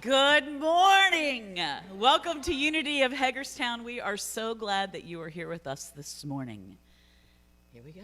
Good morning. Welcome to Unity of Hagerstown. We are so glad that you are here with us this morning. Here we go.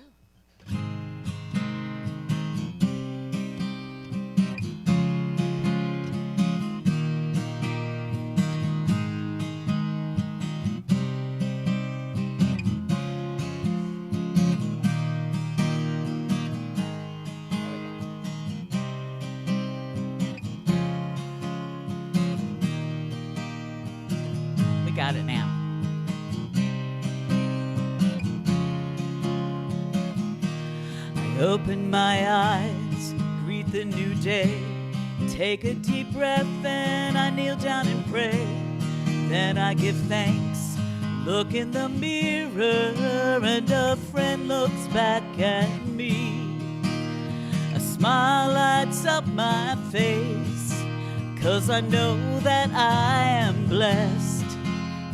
Got it now. I open my eyes, greet the new day, take a deep breath and I kneel down and pray. Then I give thanks, look in the mirror and a friend looks back at me. A smile lights up my face, 'cause I know that I am blessed.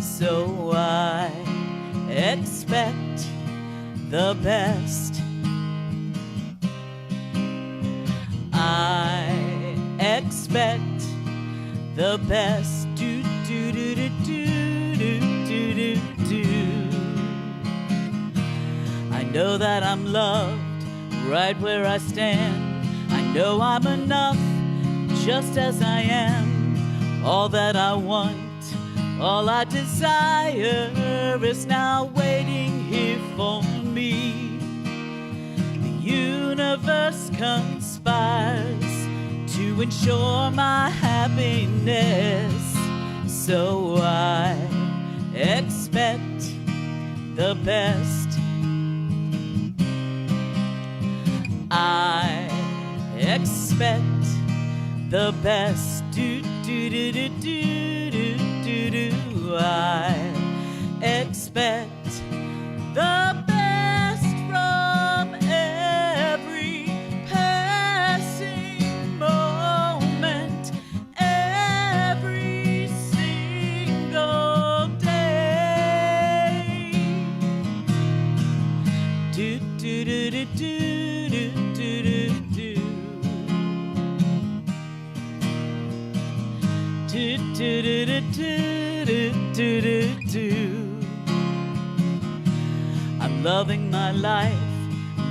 So I expect the best. I expect the best. Do do do do do do do do do. I know that I'm loved right where I stand. I know I'm enough just as I am. All that I want, all I desire is now waiting here for me. The universe conspires to ensure my happiness. So I expect the best. I expect the best. Do do do do do do do do. I expect the best from every passing moment, every single day. Do do do do do do do do do. Do do do do do. I'm loving my life,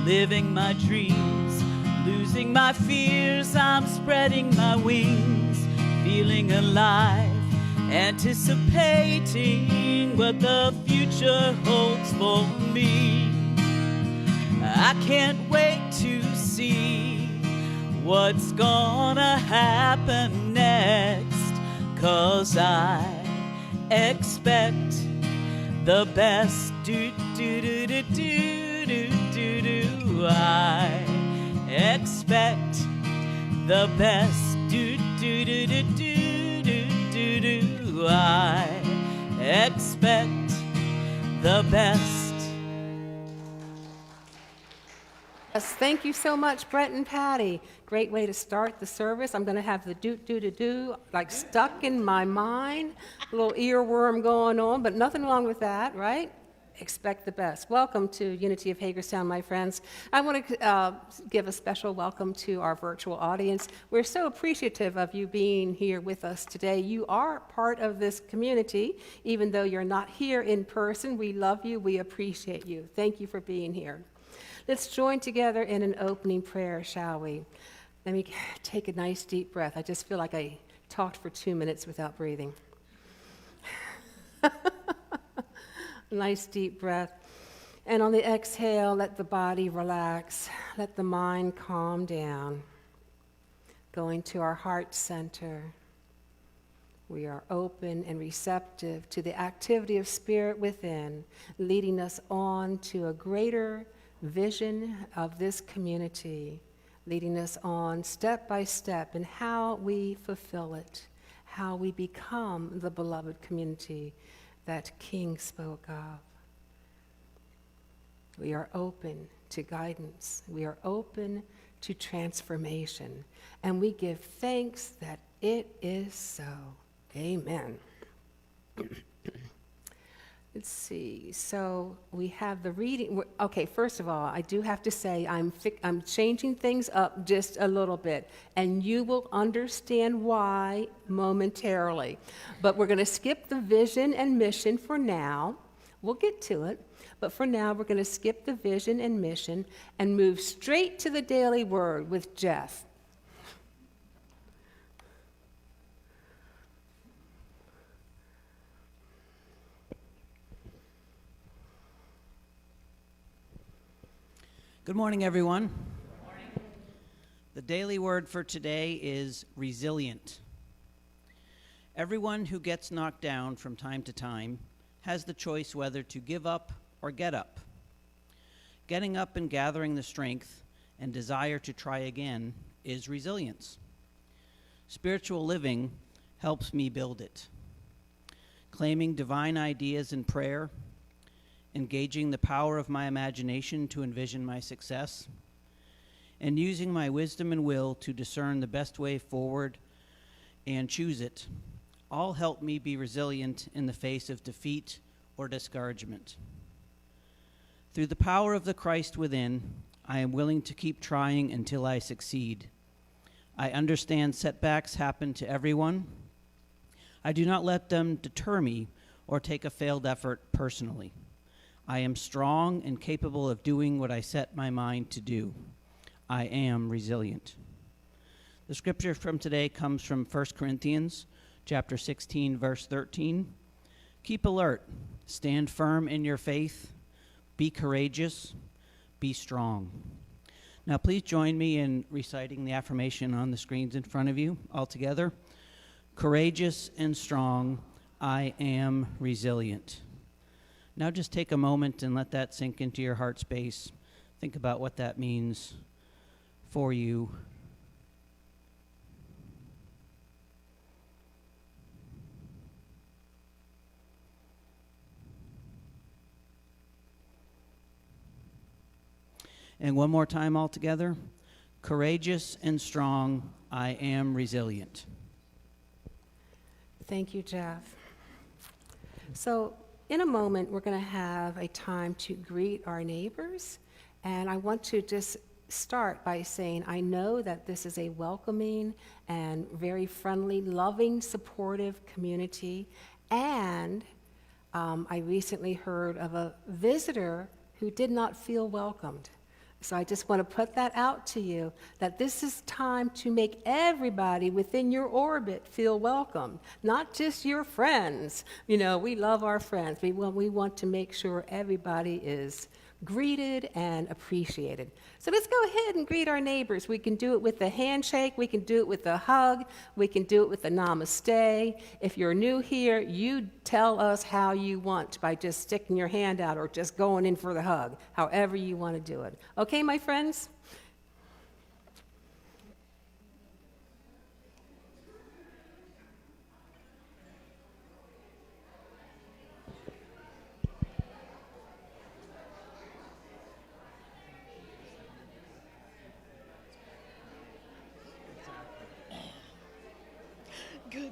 living my dreams, losing my fears, I'm spreading my wings, feeling alive, anticipating what the future holds for me. I can't wait to see what's gonna happen next, 'cause I expect the best. Do do do do do do do do. I expect the best. Do do do do do do do do. I expect the best. Yes, thank you so much, Brett and Patty. Great way to start the service. I'm going to have the do like stuck in my mind, a little earworm going on, but nothing wrong with that, right? Expect the best. Welcome to Unity of Hagerstown, my friends. I want to give a special welcome to our virtual audience. We're so appreciative of you being here with us today. You are part of this community, even though you're not here in person. We love you. We appreciate you. Thank you for being here. Let's join together in an opening prayer, shall we? Let me take a nice deep breath. I just feel like I talked for 2 minutes without breathing. Nice deep breath. And on the exhale, let the body relax. Let the mind calm down. Going to our heart center. We are open and receptive to the activity of spirit within, leading us on to a greater vision of this community, leading us on step by step in how we fulfill it, how we become the beloved community that King spoke of. We are open to guidance. We are open to transformation. And we give thanks that it is so. Amen. Let's see, so we have the reading. Okay, first of all, I do have to say I'm changing things up just a little bit, and you will understand why momentarily. But we're going to skip the vision and mission for now. We'll get to it, but for now we're going to skip the vision and mission and move straight to the daily word with Jeff. Good morning, everyone. Good morning. The daily word for today is resilient. Everyone who gets knocked down from time to time has the choice whether to give up or get up. Getting up and gathering the strength and desire to try again is resilience. Spiritual living helps me build it. Claiming divine ideas in prayer, engaging the power of my imagination to envision my success, and using my wisdom and will to discern the best way forward and choose it, all help me be resilient in the face of defeat or discouragement. Through the power of the Christ within, I am willing to keep trying until I succeed. I understand setbacks happen to everyone. I do not let them deter me or take a failed effort personally. I am strong and capable of doing what I set my mind to do. I am resilient. The scripture from today comes from 1 Corinthians chapter 16, verse 13. Keep alert, stand firm in your faith, be courageous, be strong. Now please join me in reciting the affirmation on the screens in front of you all together. Courageous and strong, I am resilient. Now just take a moment and let that sink into your heart space. Think about what that means for you. And one more time all together. Courageous and strong, I am resilient. Thank you, Jeff. So, in a moment, we're going to have a time to greet our neighbors, and I want to just start by saying I know that this is a welcoming and very friendly, loving, supportive community, and I recently heard of a visitor who did not feel welcomed. So I just want to put that out to you, that this is time to make everybody within your orbit feel welcome, not just your friends. You know, we love our friends. We want to make sure everybody is greeted and appreciated. So let's go ahead and greet our neighbors. We can do it with a handshake. We can do it with a hug. We can do it with a namaste. If you're new here, you tell us how you want by just sticking your hand out or just going in for the hug, however you want to do it. Okay, my friends? Good.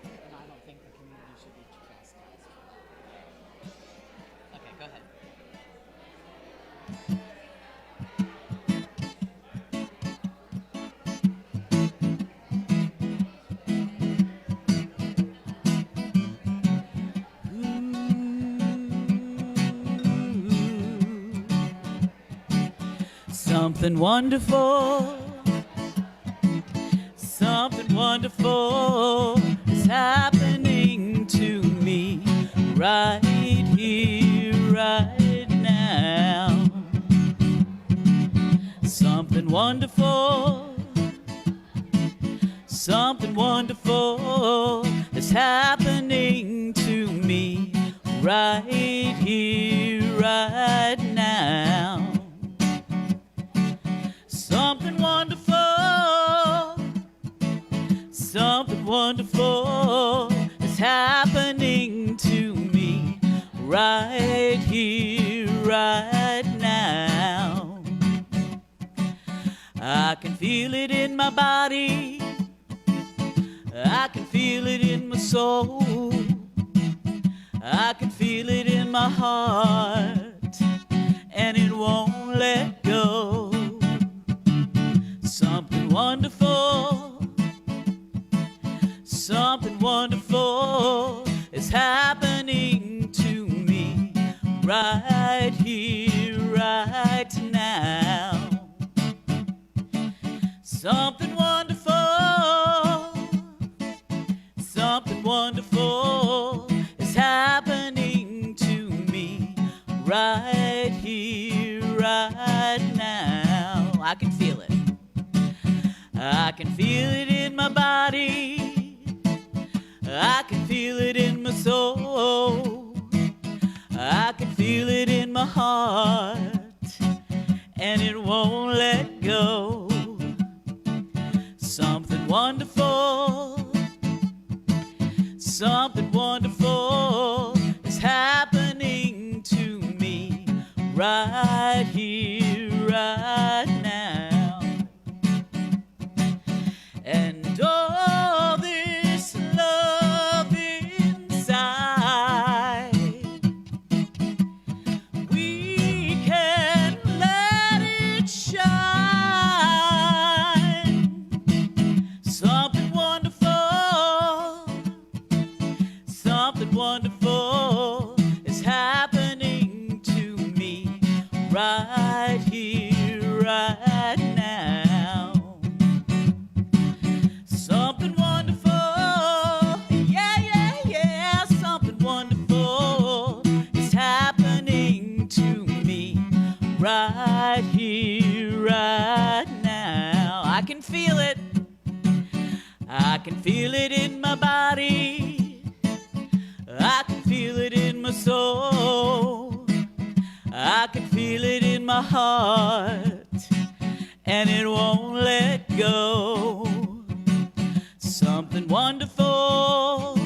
And I don't think the community should be chastised. Okay, go ahead. Something wonderful is happening to me right here, right now. Something wonderful is happening to me right here, right now. Something wonderful is happening right here, right now. I can feel it in my body, I can feel it in my soul, I can feel it in my heart, and it won't let go. Something wonderful, something wonderful is happening to me right here, right now. Something wonderful, something wonderful is happening to me right here, right now. I can feel it. I can feel it in my body, I can feel it in my soul, I can feel it in my heart, and it won't let go. Something wonderful, something wonderful is happening to me right here, right now. And all this love inside, we can let it shine. Something wonderful, something wonderful is happening to me right here, right now. Something wonderful, yeah, yeah, yeah, something wonderful is happening to me right here, right now. I can feel it, I can feel it in my body, I can feel it in my soul, I can feel it in my heart, and it won't let go. Something wonderful,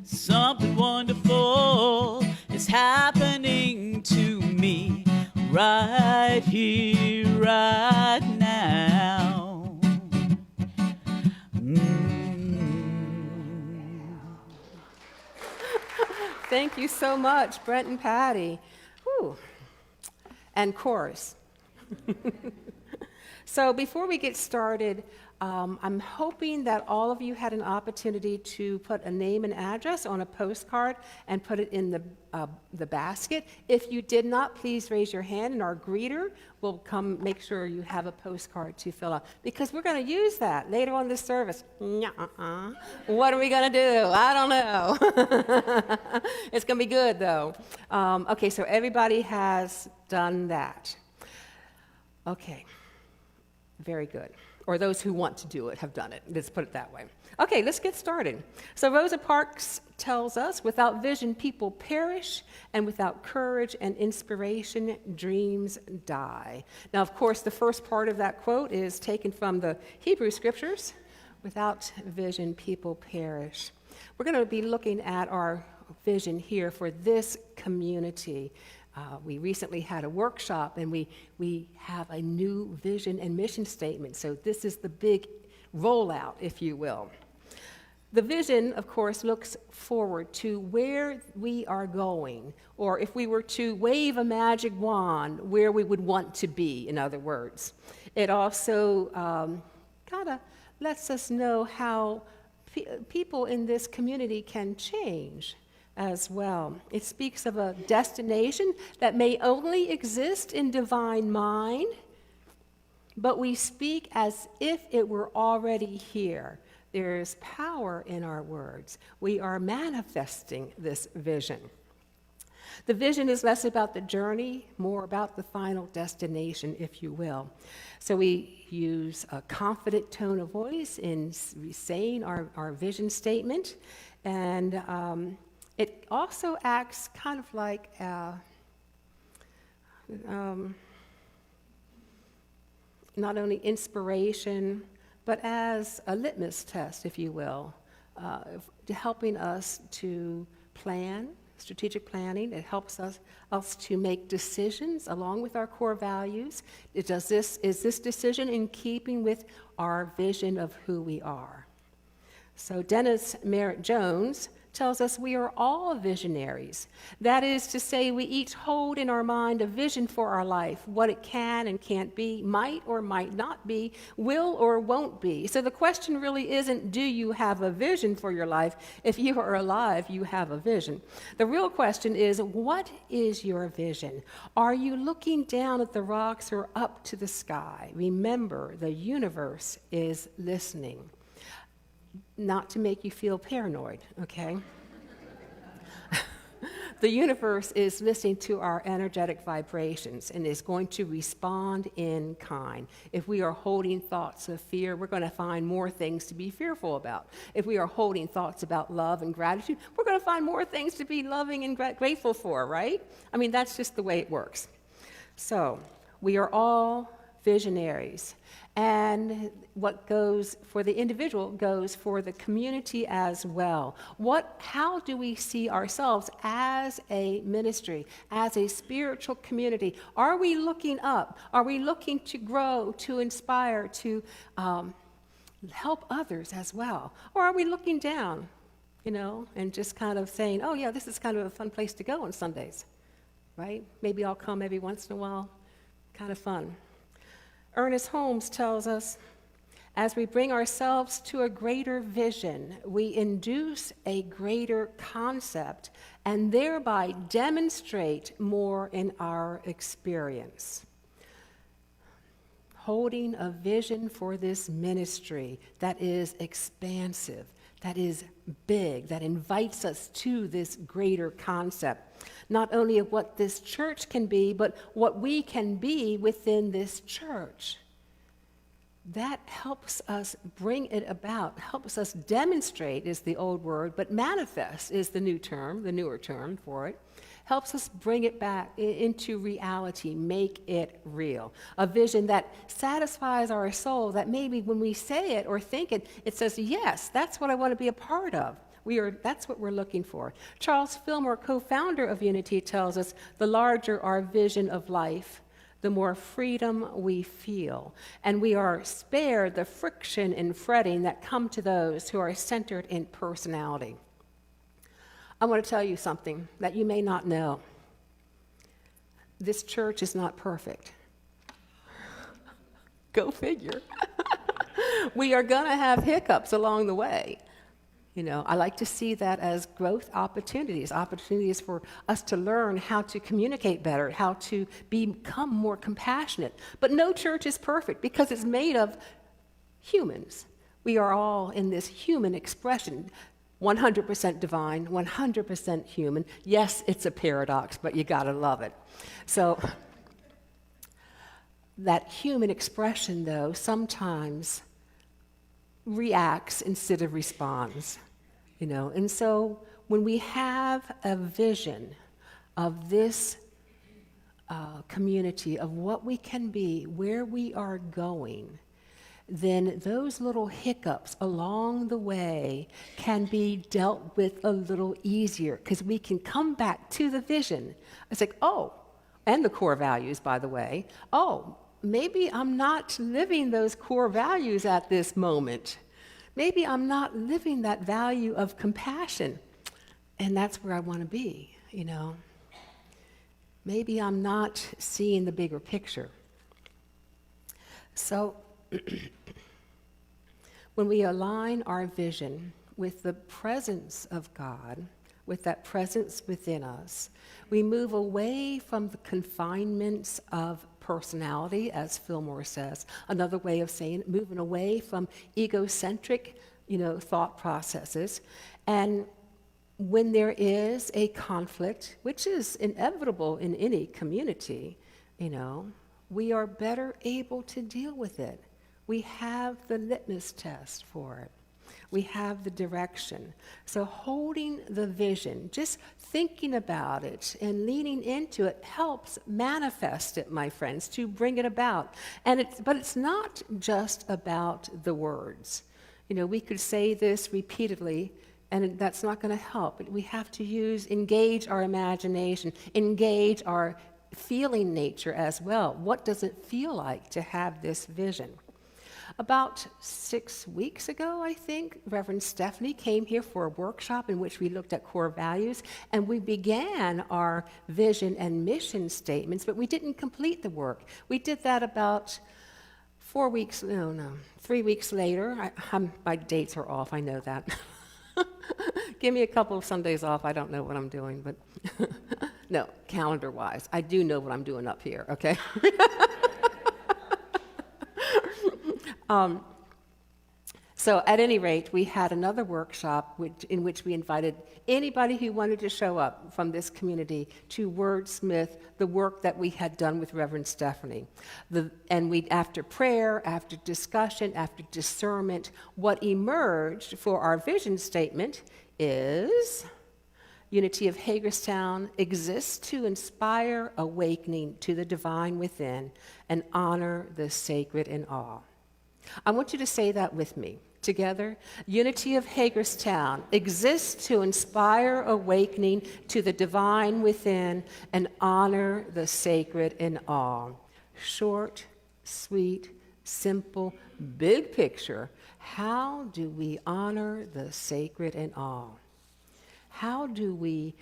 something wonderful is happening to me right here, right now. Thank you so much, Brent and Patty. Whew. And chorus. So before we get started, I'm hoping that all of you had an opportunity to put a name and address on a postcard and put it in the basket. If you did not, please raise your hand, and our greeter will come make sure you have a postcard to fill out, because we're going to use that later on this service. What are we going to do? I don't know. It's going to be good, though. Okay, so everybody has done that. Okay, very good. Or those who want to do it have done it. Let's put it that way. Okay, let's get started. So Rosa Parks tells us, without vision, people perish, and without courage and inspiration, dreams die. Now, of course, the first part of that quote is taken from the Hebrew Scriptures. Without vision, people perish. We're going to be looking at our vision here for this community. We recently had a workshop, and we have a new vision and mission statement. So this is the big rollout, if you will. The vision, of course, looks forward to where we are going, or if we were to wave a magic wand, where we would want to be, in other words. It also kind of lets us know how people in this community can change as well. It speaks of a destination that may only exist in divine mind, but we speak as if it were already here. There is power in our words. We are manifesting this vision. The vision is less about the journey, more about the final destination, if you will. So we use a confident tone of voice in saying our vision statement, and it also acts kind of like not only inspiration, but as a litmus test, if you will, helping us to plan strategic planning. It helps us to make decisions along with our core values. Is this decision in keeping with our vision of who we are? So Dennis Merritt Jones tells us we are all visionaries. That is to say, we each hold in our mind a vision for our life, what it can and can't be, might or might not be, will or won't be. So the question really isn't, do you have a vision for your life? If you are alive, you have a vision. The real question is, what is your vision? Are you looking down at the rocks or up to the sky? Remember, the universe is listening. Not to make you feel paranoid, okay? The universe is listening to our energetic vibrations and is going to respond in kind. If we are holding thoughts of fear, we're going to find more things to be fearful about. If we are holding thoughts about love and gratitude, we're going to find more things to be loving and grateful for, right? I mean, that's just the way it works. So, we are all visionaries. And what goes for the individual goes for the community as well. How do we see ourselves as a ministry, as a spiritual community? Are we looking up? Are we looking to grow, to inspire, to help others as well? Or are we looking down, and just kind of saying, oh yeah, this is kind of a fun place to go on Sundays, right? Maybe I'll come every once in a while. Kind of fun. Ernest Holmes tells us, as we bring ourselves to a greater vision, we induce a greater concept and thereby demonstrate more in our experience. Holding a vision for this ministry that is expansive, that is big, that invites us to this greater concept, not only of what this church can be, but what we can be within this church. That helps us bring it about, helps us demonstrate is the old word, but manifest is the new term, the newer term for it. Helps us bring it back into reality, make it real. A vision that satisfies our soul, that maybe when we say it or think it, it says, yes, that's what I want to be a part of. That's what we're looking for. Charles Fillmore, co-founder of Unity, tells us the larger our vision of life, the more freedom we feel. And we are spared the friction and fretting that come to those who are centered in personality. I want to tell you something that you may not know. This church is not perfect. Go figure. We are going to have hiccups along the way. I like to see that as growth opportunities for us to learn how to communicate better, how to become more compassionate. But no church is perfect because it's made of humans. We are all in this human expression. 100% divine, 100% human. Yes, it's a paradox, but you gotta love it. So that human expression, though, sometimes reacts instead of responds, And so when we have a vision of this community, of what we can be, where we are going, then those little hiccups along the way can be dealt with a little easier because we can come back to the vision. It's like, and the core values, by the way. Maybe I'm not living those core values at this moment. Maybe I'm not living that value of compassion, and that's where I want to be, Maybe I'm not seeing the bigger picture. So, when we align our vision with the presence of God, with that presence within us, we move away from the confinements of personality, as Fillmore says. Another way of saying it, moving away from egocentric, thought processes. And when there is a conflict, which is inevitable in any community, we are better able to deal with it. We have the litmus test for it. We have the direction. So holding the vision, just thinking about it and leaning into it helps manifest it, my friends, to bring it about. But it's not just about the words. We could say this repeatedly And that's not going to help. We have to engage our imagination, engage our feeling nature as well. What does it feel like to have this vision? About 6 weeks ago, I think, Reverend Stephanie came here for a workshop in which we looked at core values, and we began our vision and mission statements, but we didn't complete the work. We did that about 3 weeks later. My dates are off, I know that. Give me a couple of Sundays off, I don't know what I'm doing, but no, calendar-wise, I do know what I'm doing up here, okay? So at any rate, we had another workshop in which we invited anybody who wanted to show up from this community to wordsmith the work that we had done with Reverend Stephanie. After prayer, after discussion, after discernment, what emerged for our vision statement is Unity of Hagerstown exists to inspire awakening to the divine within and honor the sacred in awe. I want you to say that with me. Together, Unity of Hagerstown exists to inspire awakening to the divine within and honor the sacred in awe. Short, sweet, simple, big picture. How do we honor the sacred in awe? How do we,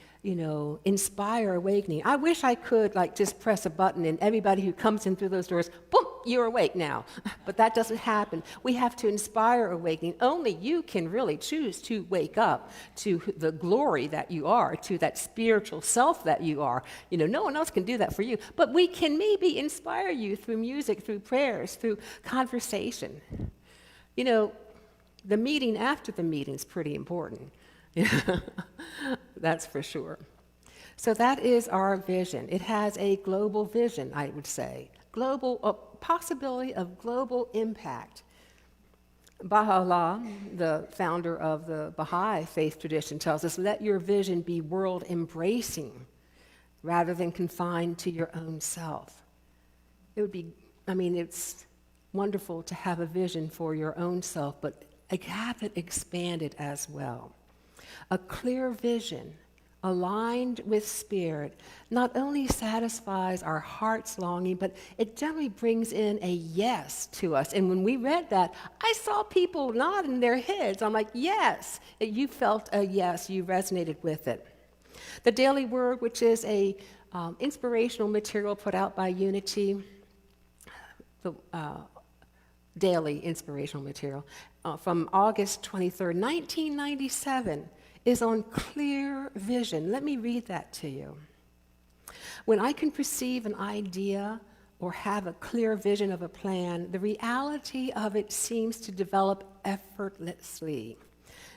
inspire awakening? I wish I could just press a button and everybody who comes in through those doors, boom, you're awake now. But that doesn't happen. We have to inspire awakening. Only you can really choose to wake up to the glory that you are, to that spiritual self that you are. No one else can do that for you. But we can maybe inspire you through music, through prayers, through conversation. The meeting after the meeting is pretty important. That's for sure. So that is our vision. It has a global vision, I would say. A possibility of global impact. Baha'u'llah, the founder of the Baha'i faith tradition, tells us, let your vision be world-embracing rather than confined to your own self. It's wonderful to have a vision for your own self, but have it expanded as well. A clear vision, aligned with spirit, not only satisfies our heart's longing, but it generally brings in a yes to us. And when we read that, I saw people nodding their heads. I'm like, yes. You felt a yes. You resonated with it. The Daily Word, which is a inspirational material put out by Unity, the daily inspirational material, from August 23rd, 1997, is on clear vision. Let me read that to you. When I can perceive an idea or have a clear vision of a plan, the reality of it seems to develop effortlessly.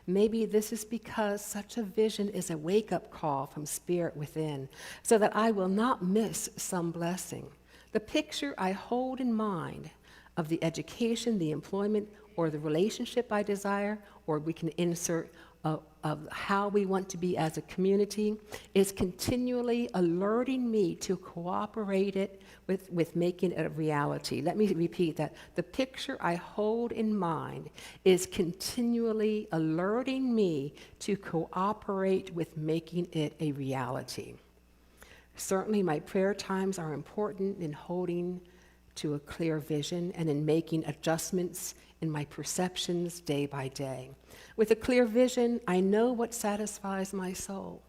Maybe this is because such a vision is a wake-up call from spirit within, so that I will not miss some blessing. The picture I hold in mind of the education, the employment, or the relationship I desire, or we can insert of how we want to be as a community, is continually alerting me to cooperate with making it a reality. Let me repeat that. The picture I hold in mind is continually alerting me to cooperate with making it a reality. Certainly my prayer times are important in holding to a clear vision and in making adjustments in my perceptions day by day. With a clear vision, I know what satisfies my soul,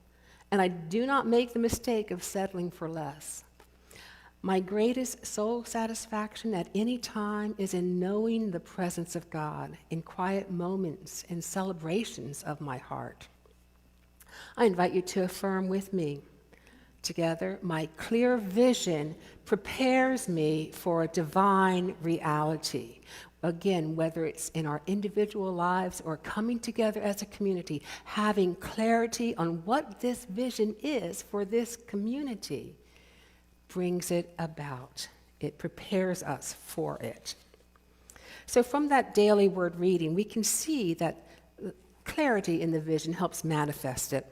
and I do not make the mistake of settling for less. My greatest soul satisfaction at any time is in knowing the presence of God in quiet moments and celebrations of my heart. I invite you to affirm with me. Together, my clear vision prepares me for a divine reality. Again, whether it's in our individual lives or coming together as a community, having clarity on what this vision is for this community brings it about. It prepares us for it. So from that daily word reading, we can see that clarity in the vision helps manifest it.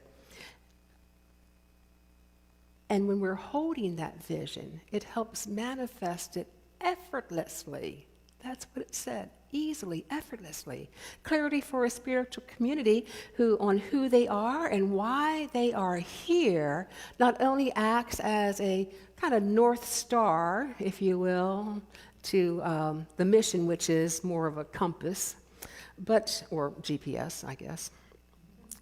And when we're holding that vision, it helps manifest it effortlessly. That's what it said. Easily, effortlessly. Clarity for a spiritual community on who they are and why they are here not only acts as a kind of North Star, if you will, to the mission, which is more of a compass, or GPS, I guess.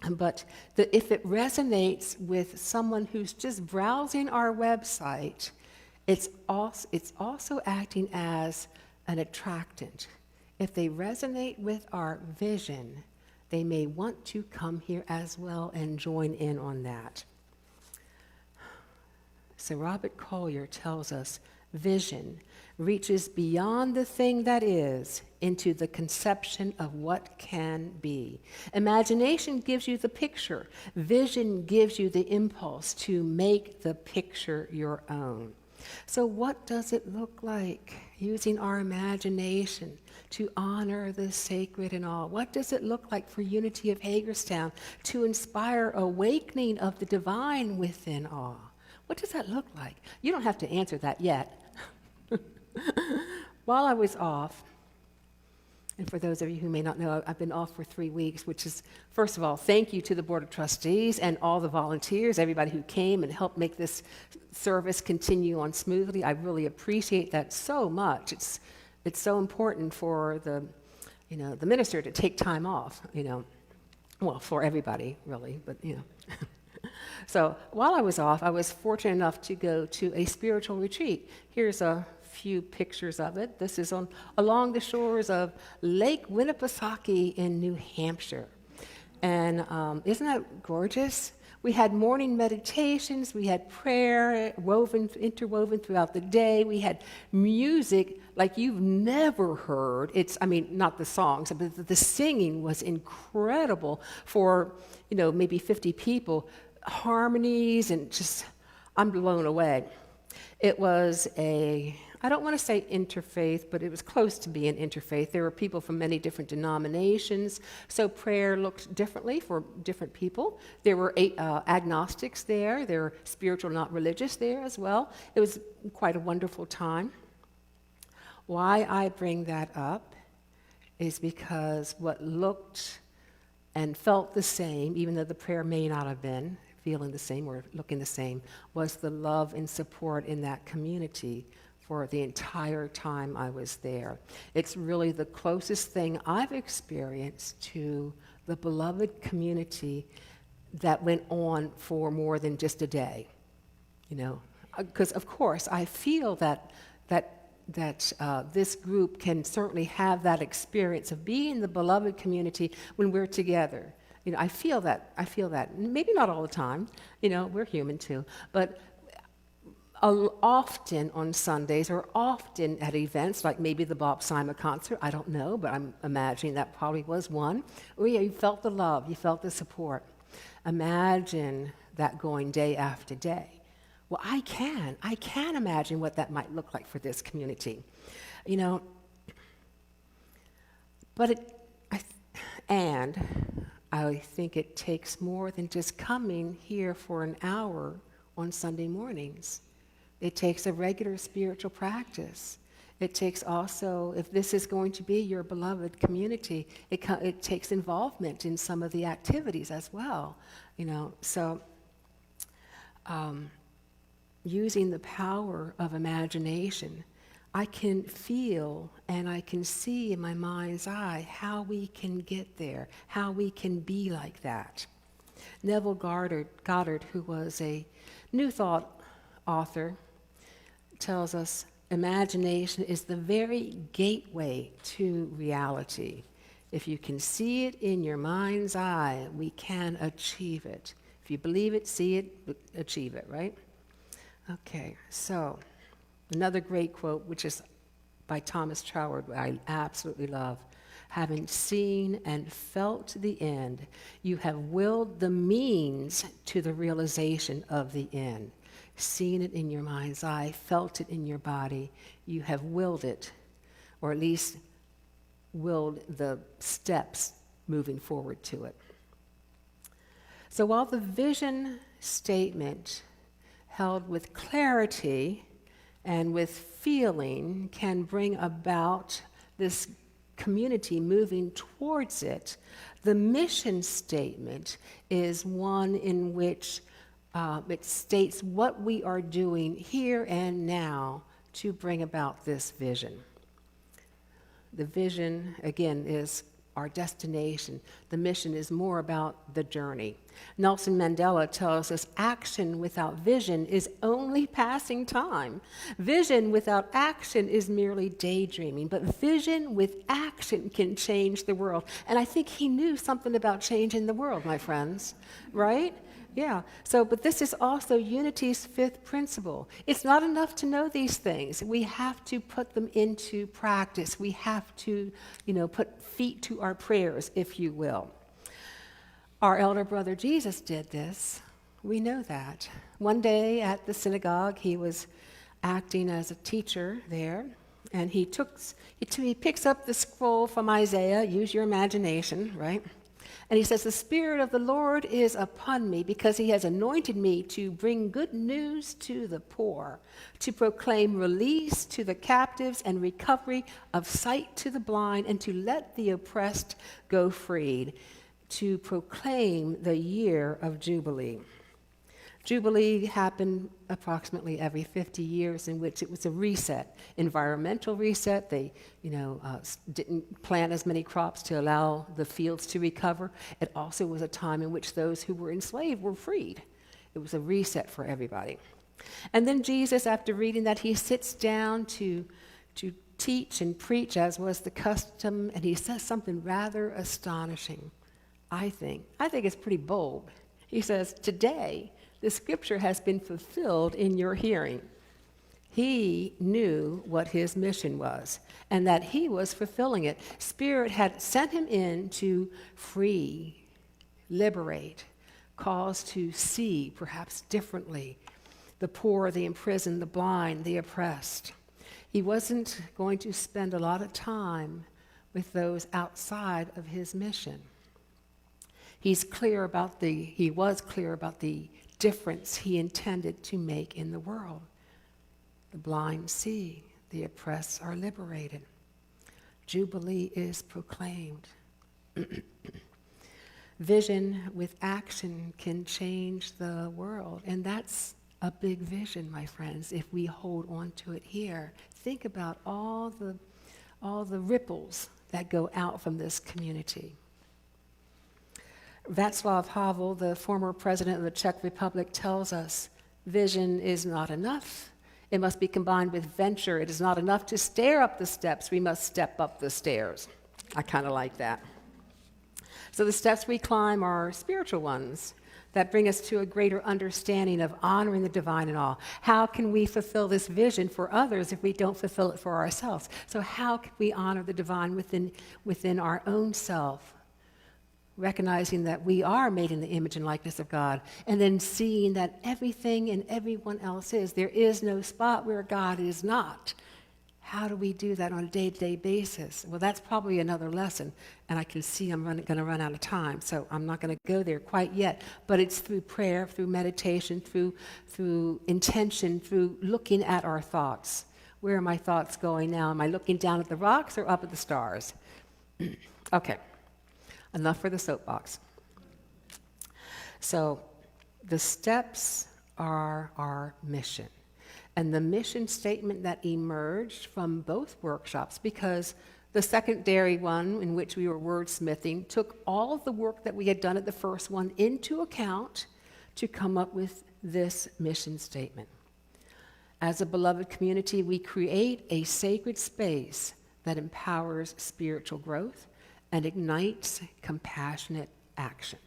But if it resonates with someone who's just browsing our website, it's also acting as an attractant. If they resonate with our vision, they may want to come here as well and join in on that. So Robert Collier tells us vision reaches beyond the thing that is into the conception of what can be. Imagination gives you the picture. Vision gives you the impulse to make the picture your own. So what does it look like using our imagination to honor the sacred and all? What does it look like for Unity of Hagerstown to inspire awakening of the divine within all? What does that look like? You don't have to answer that yet. While I was off, and for those of you who may not know, I've been off for 3 weeks, which is, first of all, thank you to the Board of Trustees and all the volunteers, everybody who came and helped make this service continue on smoothly. I really appreciate that so much. It's so important for the minister to take time off, well, for everybody, really, but, So while I was off, I was fortunate enough to go to a spiritual retreat. Here's a few pictures of it. This is along the shores of Lake Winnipesaukee in New Hampshire. And isn't that gorgeous? We had morning meditations, we had prayer interwoven throughout the day. We had music like you've never heard. Not the songs, but the singing was incredible for, maybe 50 people. Harmonies and just, I'm blown away. It was I don't want to say interfaith, but it was close to being interfaith. There were people from many different denominations, so prayer looked differently for different people. There were agnostics there. There were spiritual, not religious there as well. It was quite a wonderful time. Why I bring that up is because what looked and felt the same, even though the prayer may not have been feeling the same or looking the same, was the love and support in that community for the entire time I was there. It's really the closest thing I've experienced to the beloved community that went on for more than just a day, because of course I feel that this group can certainly have that experience of being the beloved community when we're together. I feel that. Maybe not all the time. We're human too. But often on Sundays or often at events, like maybe the Bob Simon concert, I don't know, but I'm imagining that probably was one, where you felt the love, you felt the support. Imagine that going day after day. Well, I can imagine what that might look like for this community, But I think it takes more than just coming here for an hour on Sunday mornings. It takes a regular spiritual practice. It takes also, if this is going to be your beloved community, it takes involvement in some of the activities as well, So, using the power of imagination, I can feel and I can see in my mind's eye how we can get there, how we can be like that. Neville Goddard, who was a New Thought author, tells us imagination is the very gateway to reality. If you can see it in your mind's eye, we can achieve it. If you believe it, see it, achieve it, right? Okay, so another great quote, which is by Thomas Troward, I absolutely love. Having seen and felt the end, you have willed the means to the realization of the end. Seen it in your mind's eye, felt it in your body, you have willed it, or at least willed the steps moving forward to it. So while the vision statement held with clarity and with feeling can bring about this community moving towards it, the mission statement is one in which it states what we are doing here and now to bring about this vision. The vision, again, is our destination. The mission is more about the journey. Nelson Mandela tells us action without vision is only passing time. Vision without action is merely daydreaming, but vision with action can change the world. And I think he knew something about changing the world, my friends, right? Yeah. So, but this is also Unity's fifth principle. It's not enough to know these things. We have to put them into practice. We have to, put feet to our prayers, if you will. Our elder brother Jesus did this. We know that. One day at the synagogue, he was acting as a teacher there, and he picks up the scroll from Isaiah. Use your imagination, right? And he says, "The Spirit of the Lord is upon me because he has anointed me to bring good news to the poor, to proclaim release to the captives and recovery of sight to the blind, and to let the oppressed go freed, to proclaim the year of Jubilee." Jubilee happened approximately every 50 years, in which it was a reset, environmental reset. They, didn't plant as many crops to allow the fields to recover. It also was a time in which those who were enslaved were freed. It was a reset for everybody. And then Jesus, after reading that, he sits down to teach and preach, as was the custom, and he says something rather astonishing, I think. I think it's pretty bold. He says, "Today, the scripture has been fulfilled in your hearing." He knew what his mission was and that he was fulfilling it. Spirit had sent him in to free, liberate, cause to see perhaps differently the poor, the imprisoned, the blind, the oppressed. He wasn't going to spend a lot of time with those outside of his mission. He was clear about the difference he intended to make in the world. The blind see, the oppressed are liberated. Jubilee is proclaimed. Vision with action can change the world, and that's a big vision, my friends, if we hold on to it here. Think about all the ripples that go out from this community. Václav Havel, the former president of the Czech Republic, tells us vision is not enough. It must be combined with venture. It is not enough to stare up the steps. We must step up the stairs. I kind of like that. So the steps we climb are spiritual ones that bring us to a greater understanding of honoring the divine in all. How can we fulfill this vision for others if we don't fulfill it for ourselves? So how can we honor the divine within our own self? Recognizing that we are made in the image and likeness of God, and then seeing that everything and everyone else is. There is no spot where God is not. How do we do that on a day-to-day basis? Well, that's probably another lesson, and I can see I'm going to run out of time, so I'm not going to go there quite yet. But it's through prayer, through meditation, through intention, through looking at our thoughts. Where are my thoughts going now? Am I looking down at the rocks or up at the stars? Okay. Enough for the soapbox. So the steps are our mission. And the mission statement that emerged from both workshops, because the secondary one, in which we were wordsmithing, took all of the work that we had done at the first one into account to come up with this mission statement. As a beloved community, we create a sacred space that empowers spiritual growth and ignites compassionate action.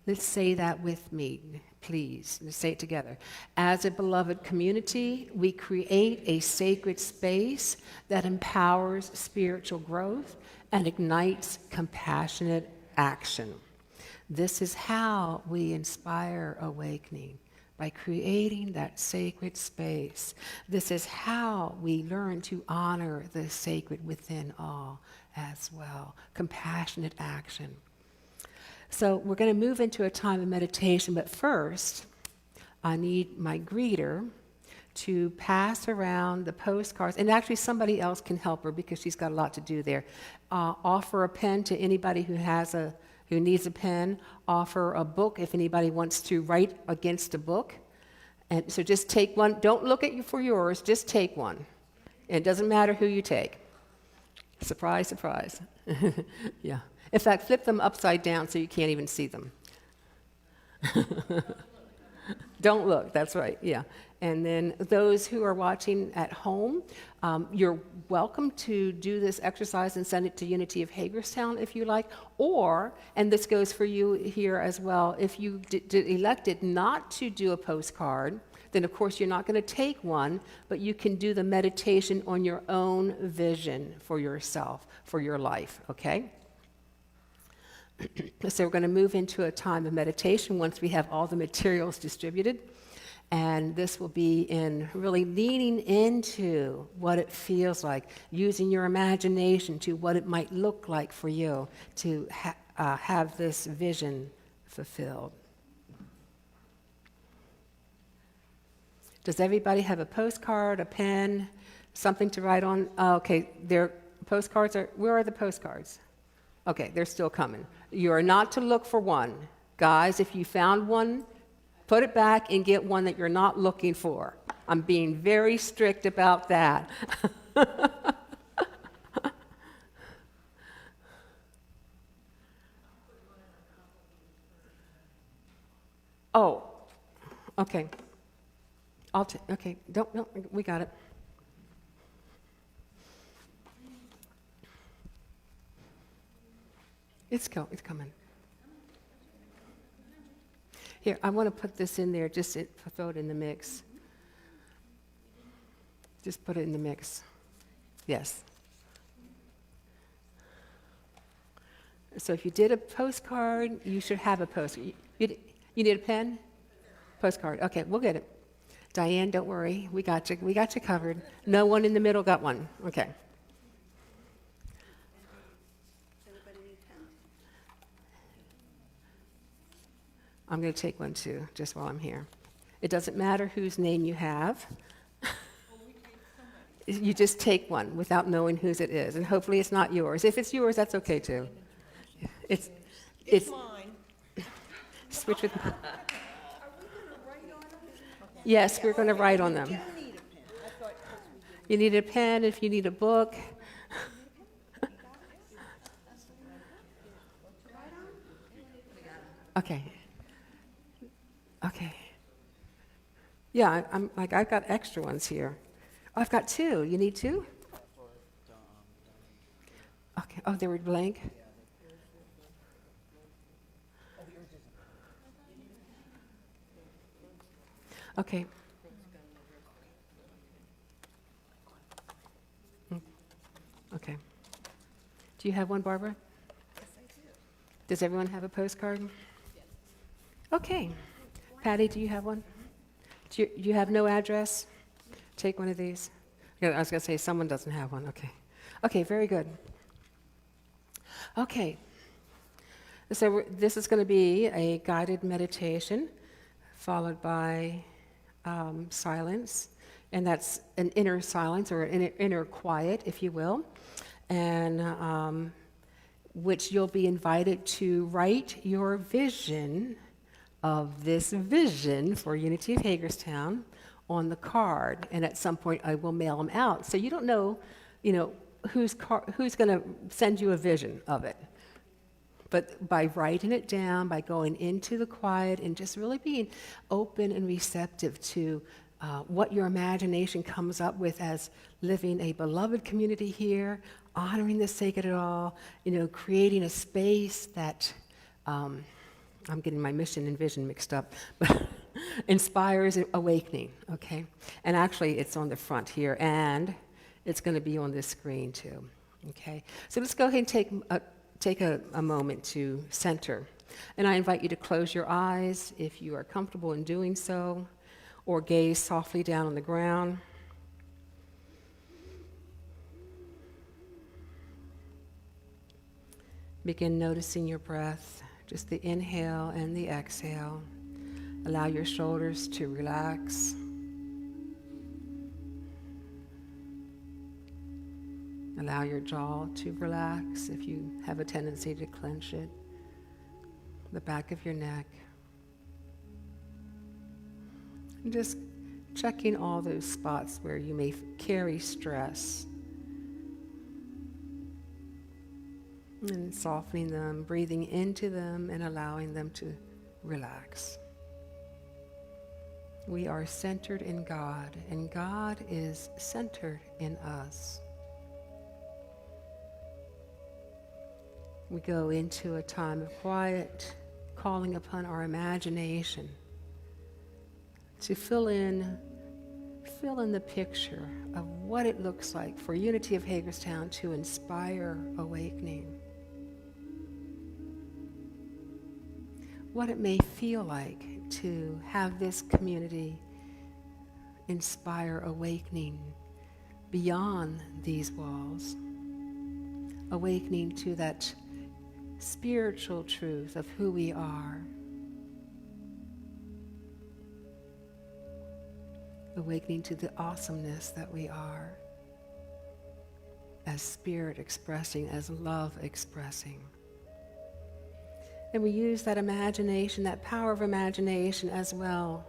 Let's say that with me, please. Let's say it together. As a beloved community, we create a sacred space that empowers spiritual growth and ignites compassionate action. This is how we inspire awakening, by creating that sacred space. This is how we learn to honor the sacred within all as well. Compassionate action. So we're going to move into a time of meditation, but first, I need my greeter to pass around the postcards, and actually somebody else can help her because she's got a lot to do there. Offer a pen to anybody who needs a pen. Offer a book if anybody wants to write against a book. And so just take one. Don't look at you for yours. Just take one. It doesn't matter who you take. Surprise, surprise. Yeah. In fact, flip them upside down so you can't even see them. Don't look, that's right, yeah. And then those who are watching at home, you're welcome to do this exercise and send it to Unity of Hagerstown if you like, or, and this goes for you here as well, if you elected not to do a postcard, then of course you're not going to take one, but you can do the meditation on your own vision for yourself, for your life, okay? So we're going to move into a time of meditation once we have all the materials distributed. And this will be in really leaning into what it feels like, using your imagination to what it might look like for you to have this vision fulfilled. Does everybody have a postcard, a pen, something to write on? Okay, where are the postcards? Okay, they're still coming. You are not to look for one. Guys, if you found one, put it back and get one that you're not looking for. I'm being very strict about that. Oh, okay. Okay, no, we got it. It's coming. Here, I want to put this in there, just throw it in the mix. Just put it in the mix. Yes. So if you did a postcard, you should have a postcard. You need a pen? Postcard. Okay, we'll get it. Diane, don't worry. We got you. We got you covered. No one in the middle got one. Okay. I'm going to take one too, just while I'm here. It doesn't matter whose name you have. You just take one without knowing whose it is, and hopefully it's not yours. If it's yours, that's okay too. It's mine. Switch with. Yes, we're going to write on them. You need a pen if you need a book. Okay. Okay. Yeah, I've got extra ones here. Oh, I've got two. You need two? Okay. Oh, they were blank? Okay. Okay. Do you have one, Barbara? Yes, I do. Does everyone have a postcard? Yes. Okay. Patty, do you have one? Do you have no address? Take one of these. Yeah, I was going to say someone doesn't have one. Okay. Okay, very good. Okay. So this is going to be a guided meditation followed by silence, and that's an inner silence or an inner quiet, if you will, and which you'll be invited to write your vision of this vision for Unity of Hagerstown on the card, and at some point I will mail them out. So you don't know, who's going to send you a vision of it. But by writing it down, by going into the quiet and just really being open and receptive to what your imagination comes up with as living a beloved community here, honoring the sacred at all, creating a space that, I'm getting my mission and vision mixed up, but inspires awakening, okay? And actually, it's on the front here, and it's going to be on this screen too, okay? So let's go ahead and take a moment to center. And I invite you to close your eyes if you are comfortable in doing so, or gaze softly down on the ground. Begin noticing your breath, just the inhale and the exhale. Allow your shoulders to relax. Allow your jaw to relax if you have a tendency to clench it. The back of your neck. And just checking all those spots where you may carry stress. And softening them, breathing into them, and allowing them to relax. We are centered in God, and God is centered in us. We go into a time of quiet, calling upon our imagination to fill in the picture of what it looks like for Unity of Hagerstown to inspire awakening. What it may feel like to have this community inspire awakening beyond these walls, awakening to that spiritual truth of who we are, awakening to the awesomeness that we are, as spirit expressing, as love expressing. And we use that imagination, that power of imagination as well,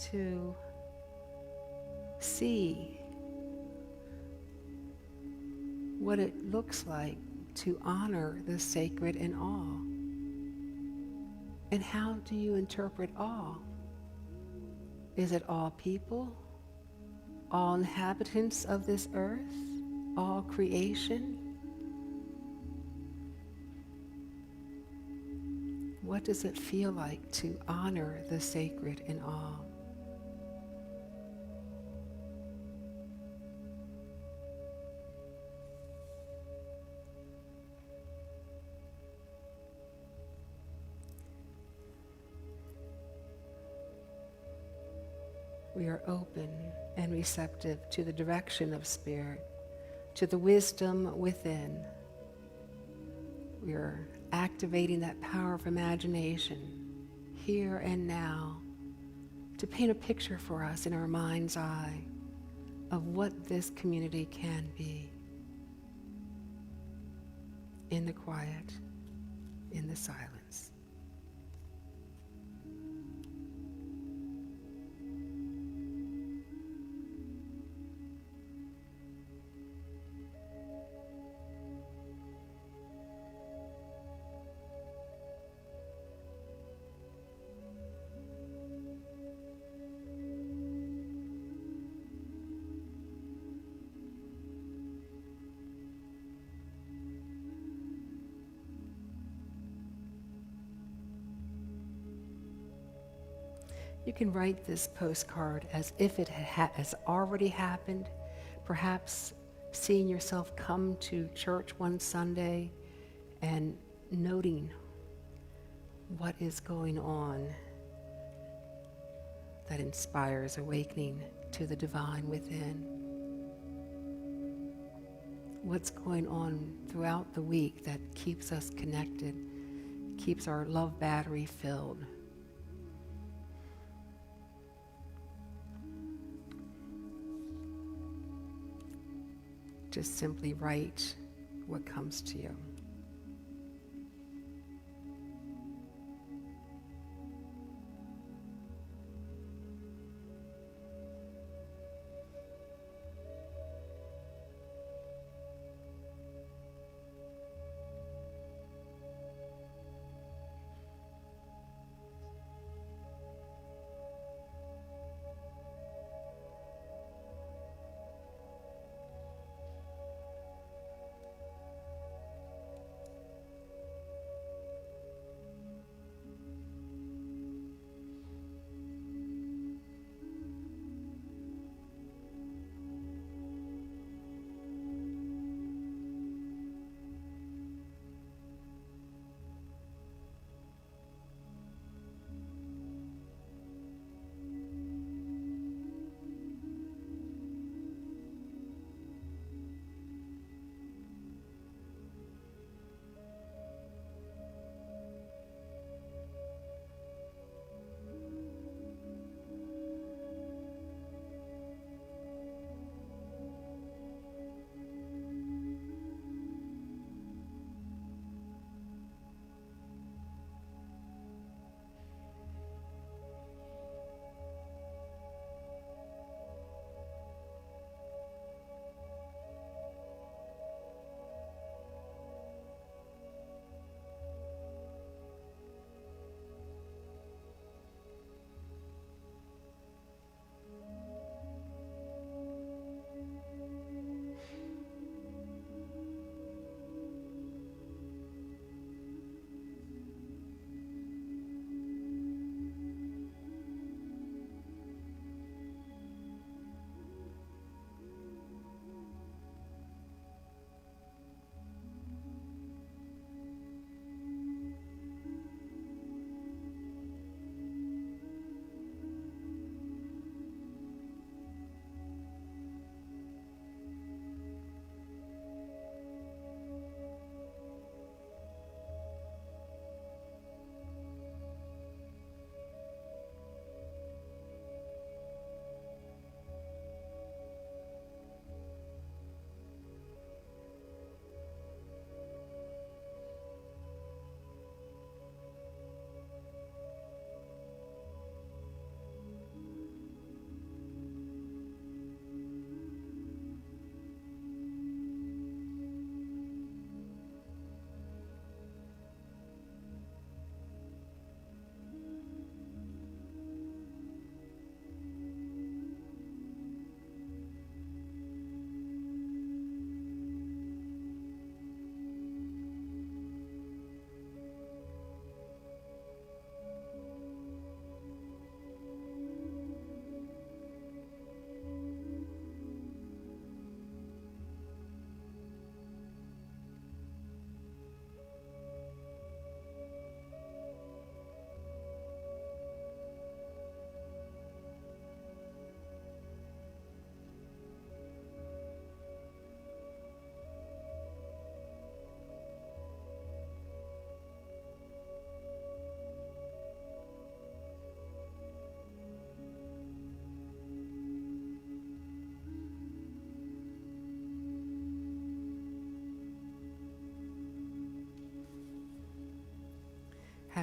to see what it looks like to honor the sacred in awe. And how do you interpret awe? Is it all people? All inhabitants of this earth? All creation? What does it feel like to honor the sacred in awe? We are open and receptive to the direction of Spirit, to the wisdom within. We are activating that power of imagination here and now to paint a picture for us in our mind's eye of what this community can be. In the quiet, in the silence. You can write this postcard as if it has already happened, perhaps seeing yourself come to church one Sunday and noting what is going on that inspires awakening to the divine within. What's going on throughout the week that keeps us connected, keeps our love battery filled. Just simply write what comes to you.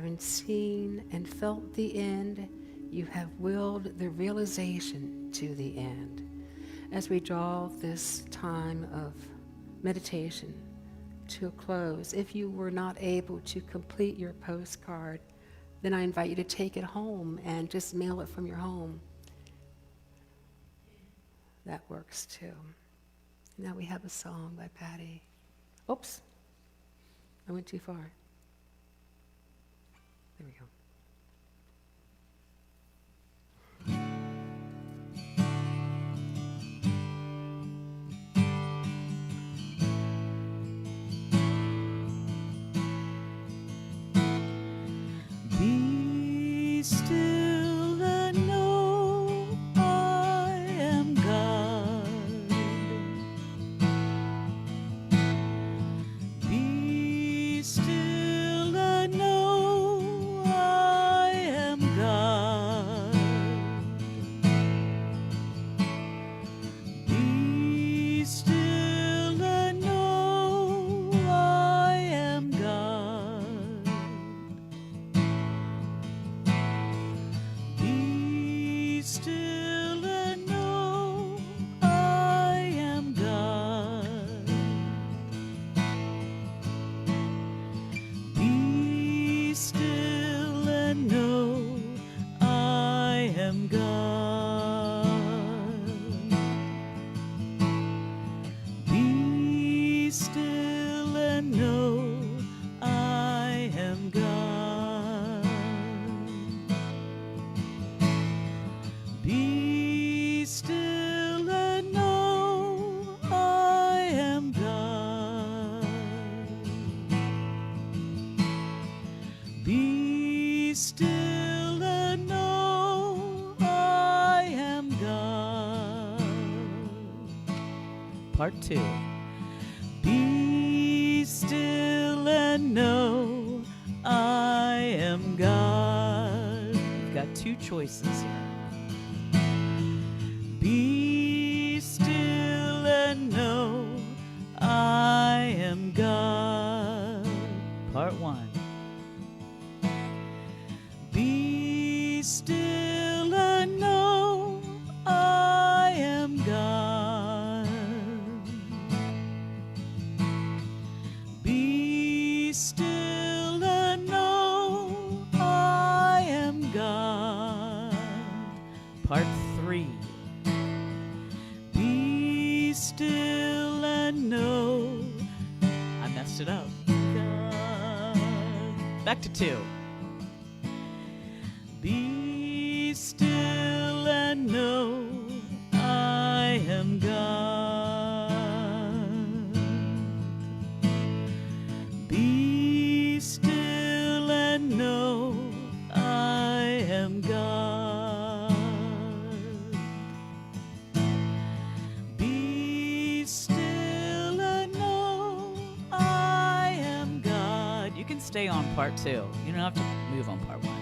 having seen and felt the end, you have willed the realization to the end. As we draw this time of meditation to a close, if you were not able to complete your postcard, then I invite you to take it home and just mail it from your home. That works too. Now we have a song by Patty. Oops, I went too far. There we go. Be still and know I am God. Be still and know I am God. Be still and know I am God. Be still and know I am God. Be still and know I am God. Be still and know I am God. Be still and know I am God. Be still and know I am God. Part 2. Be still and know I am God. You've got two choices here. Be still and know I am God. Part 1. Be still and know I am God. Be still and know I am God. Part 3. Be still and know. I messed it up. God. Back to 2. Be still and know I am God. Be still and know I am God. Be still and know I am God. You can stay on part 2. You don't have to move on part 1.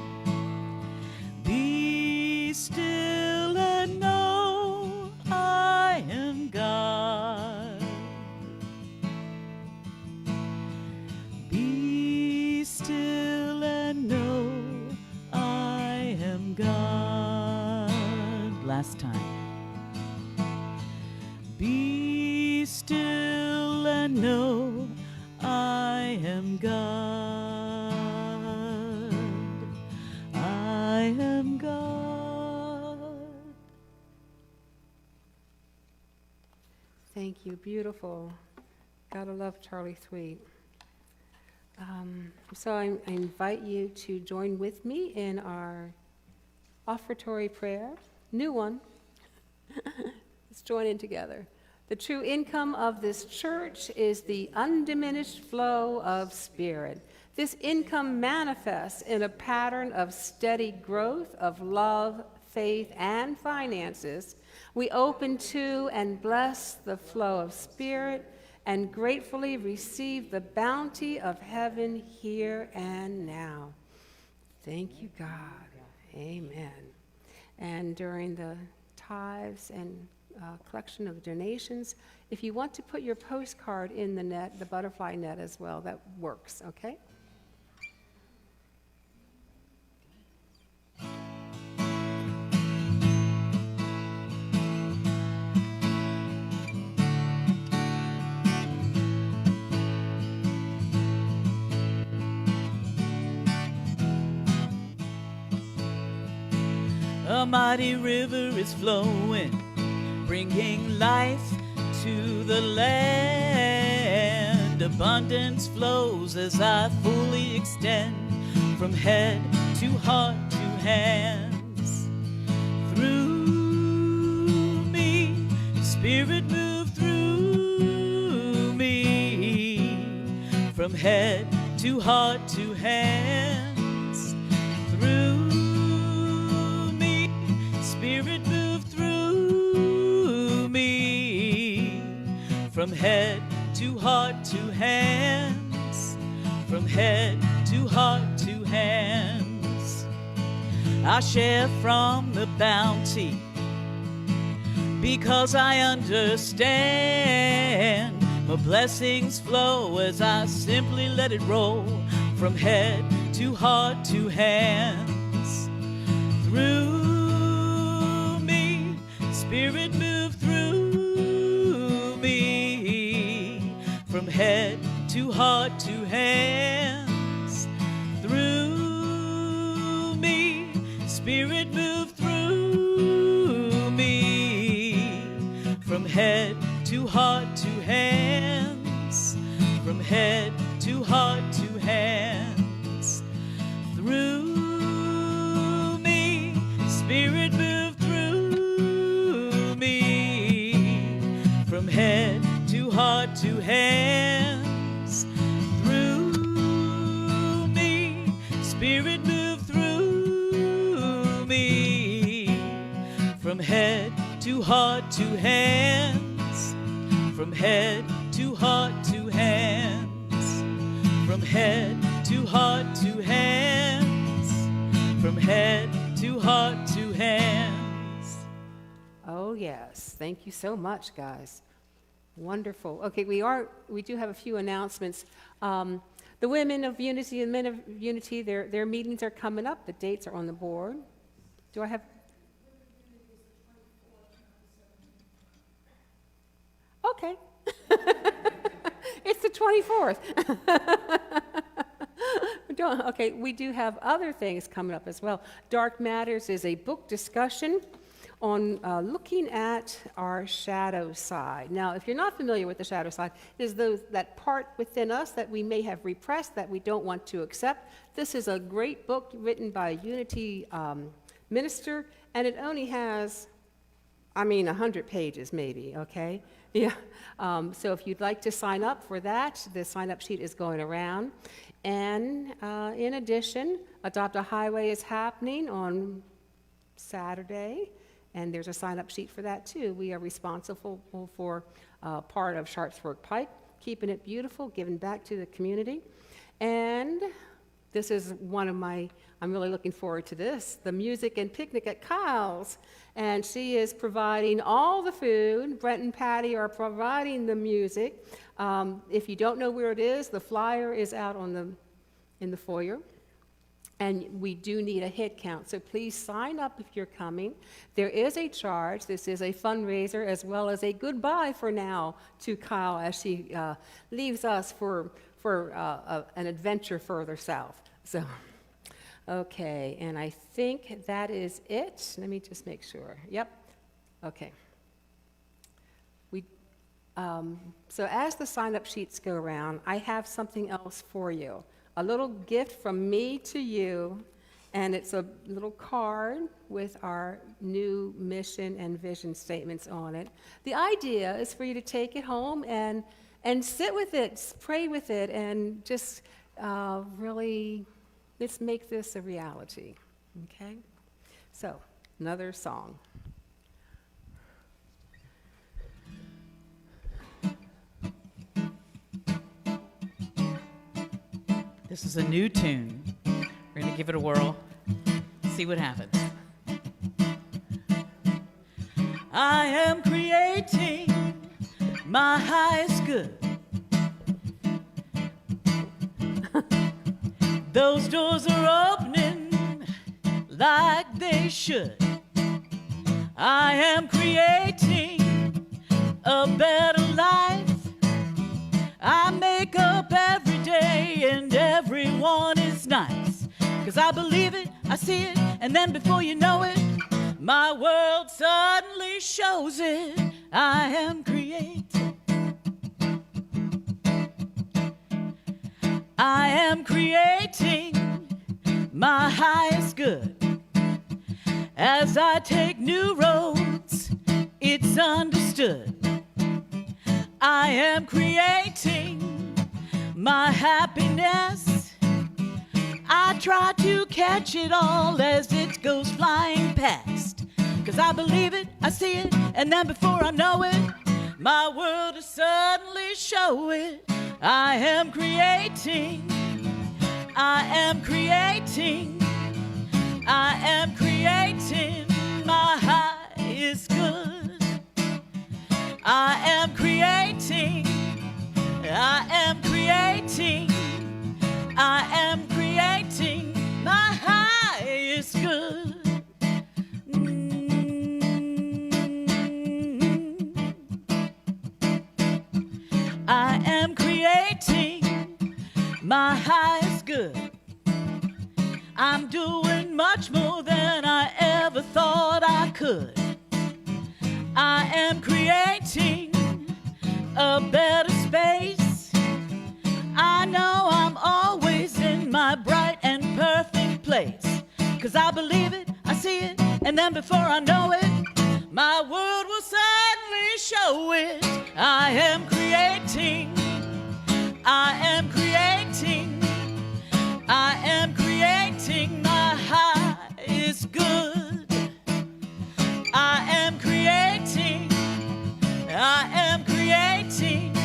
Be still and know I am God. Be still and know I am God. Last time. Be still and know I am God. I am God. Thank you, beautiful. Gotta love Charlie Thweet. So I invite you to join with me in our offertory prayer, new one. Let's join in together. The true income of this church is the undiminished flow of spirit. This income manifests in a pattern of steady growth of love, faith, and finances. We open to and bless the flow of spirit and gratefully receive the bounty of heaven here and now. Thank you, God. Amen. And during the tithes and collection of donations, if you want to put your postcard in the net, the butterfly net as well, that works, okay? A mighty river is flowing, bringing life to the land. Abundance flows as I fully extend from head to heart to hands. Through me, Spirit move through me, from head to heart to hands. Through me, Spirit move through me, from head to heart to hands, from head to heart to hands. I share from the bounty because I understand. My blessings flow as I simply let it roll from head to heart to hands. Through me, Spirit move through me, from head to heart to hands. Through me, Spirit move through me, from head to heart to hands, from head to heart to hands. Through me, Spirit move through me, from head to heart to hands. Through me, Spirit move through me, from head to heart to hands, from head to heart to hands, from head to heart to hands, from head to heart to hands. Oh, yes. Thank you so much, guys. Wonderful. Okay, we do have a few announcements. The Women of Unity and Men of Unity, their meetings are coming up. The dates are on the board. Do I have? Okay. It's the 24th. Okay, we do have other things coming up as well. Dark Matters is a book discussion on looking at our shadow side. Now, if you're not familiar with the shadow side, it is that part within us that we may have repressed, that we don't want to accept. This is a great book written by a Unity minister, and it only has, 100 pages maybe, okay? Yeah. So if you'd like to sign up for that, the sign-up sheet is going around. And in addition, Adopt a Highway is happening on Saturday, and there's a sign-up sheet for that too. We are responsible for part of Sharpsburg Pike, keeping it beautiful, giving back to the community. And this is one of I'm really looking forward to this, the Music and Picnic at Kyle's. And she is providing all the food. Brent and Patty are providing the music. If you don't know where it is, the flyer is out in the foyer. And we do need a head count, so please sign up if you're coming. There is a charge. This is a fundraiser as well as a goodbye for now to Kyle as she leaves us for an adventure further south. So, okay, and I think that is it. Let me just make sure. Yep. Okay. So as the sign-up sheets go around, I have something else for you. A little gift from me to you, and it's a little card with our new mission and vision statements on it. The idea is for you to take it home and sit with it, pray with it, and just really, let's make this a reality, okay? So, another song. This is a new tune. We're going to give it a whirl, see what happens. I am creating my highest good. Those doors are opening like they should. I am creating a better life. I make up every day and everyone is nice. 'Cause I believe it, I see it, and then before you know it, My world suddenly shows it. I am creating. I am creating my highest good. As I take new roads, it's understood. I am creating my happiness. I try to catch it all as it goes flying past. 'Cause I believe it, I see it, and then before I know it, my world is suddenly show it. I am creating. I am creating. I am creating my highest good. I am creating. I am creating. I am creating my highest good. I am creating my highest good. I'm doing much more than I ever thought I could. I am creating a better space. I know I'm always in my bright and perfect place. 'Cause I believe it, I see it, and then before I know it, my world will suddenly show it. I am creating. I am creating. I am creating my highest good. I am creating. I am creating.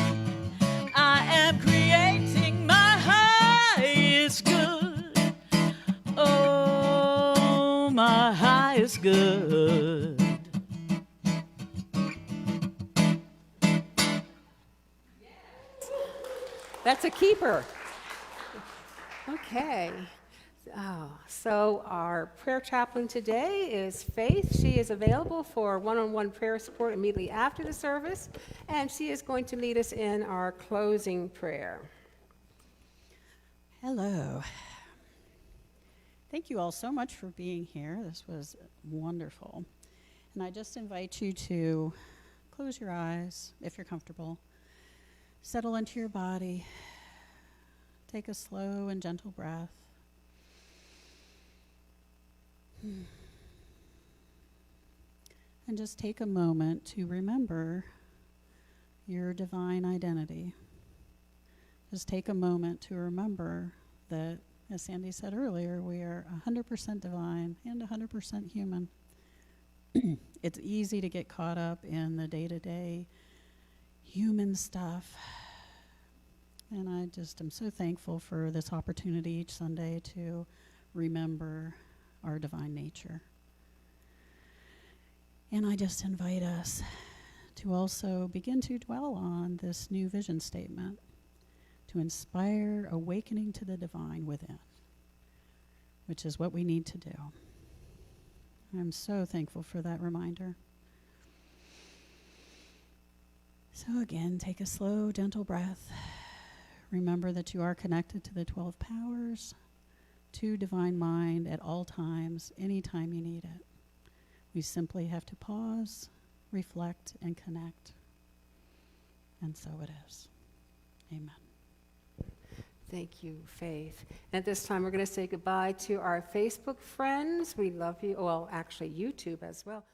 I am creating my highest good. Oh, my highest good. That's a keeper. Okay. Oh, so our prayer chaplain today is Faith. She is available for one-on-one prayer support immediately after the service, and she is going to lead us in our closing prayer. Hello. Thank you all so much for being here. This was wonderful. And I just invite you to close your eyes if you're comfortable. Settle into your body. Take a slow and gentle breath. And just take a moment to remember your divine identity. Just take a moment to remember that, as Sandy said earlier, we are 100% divine and 100% human. It's easy to get caught up in the day-to-day human stuff. And I just am so thankful for this opportunity each Sunday to remember our divine nature. And I just invite us to also begin to dwell on this new vision statement, to inspire awakening to the divine within, which is what we need to do. I'm so thankful for that reminder. So again, take a slow, gentle breath. Remember that you are connected to the 12 powers, to divine mind at all times, anytime you need it. We simply have to pause, reflect, and connect. And so it is. Amen. Thank you, Faith. And at this time, we're going to say goodbye to our Facebook friends. We love you. Well, actually, YouTube as well.